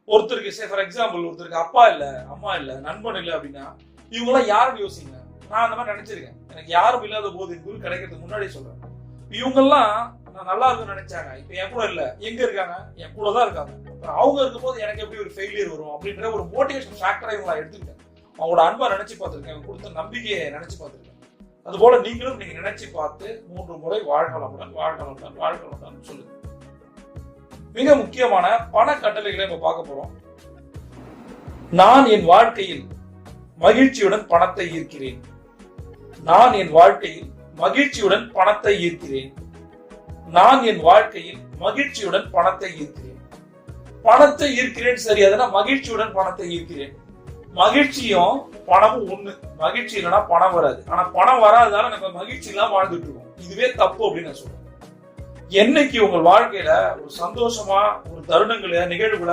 ஒருத்தருக்கு for example ஒருத்தருக்கு அப்பா இல்ல, அம்மா இல்ல, நண்பன் இல்ல அப்படின்னா இவங்க எல்லாம் யாருன்னு யோசிங்க. நான் அந்த மாதிரி நினைச்சிருக்கேன். எனக்கு யாரும் இல்லாத போது குரு கிடைக்கிறதுக்கு முன்னாடி சொல்றேன். இவங்க எல்லாம் நான் நல்லா இருக்குன்னு நினைச்சாங்க. இப்ப என் கூட இல்ல, எங்க இருக்காங்க? என் கூட தான் இருக்காங்க. அவங்க இருக்கும் போது எனக்கு எப்படி ஒரு ஃபெயிலியர் வரும் அப்படின்ற ஒரு மோட்டிவேஷன் ஃபேக்டரை இவங்களை எடுத்துக்கிட்டேன். அவங்களோட அன்பை நினைச்சு பார்த்திருக்கேன், கொடுத்த நம்பிக்கையை நினைச்சு பார்த்திருக்கேன். அது போல நீங்களும் நீங்க நினைச்சு பார்த்து 3 முறை வாழ்க்கை சொல்லுங்க. மிக முக்கியமான பண கட்டளைகளை நம்ம பார்க்க போறோம். நான் என் வாழ்க்கையில் மகிழ்ச்சியுடன் பணத்தை ஈர்க்கிறேன். நான் என் வாழ்க்கையில் மகிழ்ச்சியுடன் பணத்தை ஈர்க்கிறேன். நான் என் வாழ்க்கையில் மகிழ்ச்சியுடன் பணத்தை ஈர்க்கிறேன். பணத்தை ஈர்க்கிறேன் சரி, அதெல்லாம் மகிழ்ச்சியுடன் பணத்தை ஈர்க்கிறேன். மகிழ்ச்சியும் பணமும் ஒண்ணு. மகிழ்ச்சி இல்லைன்னா பணம் வராது. ஆனா பணம் வராததால நம்ம மகிழ்ச்சி இல்லாம வாழ்ந்துட்டு இருக்கோம். இதுவே தப்பு அப்படின்னு நான் சொல்றேன். என்னைக்கு உங்கள் வாழ்க்கையில ஒரு சந்தோஷமா ஒரு தருணங்களை நிகழ்வுகளை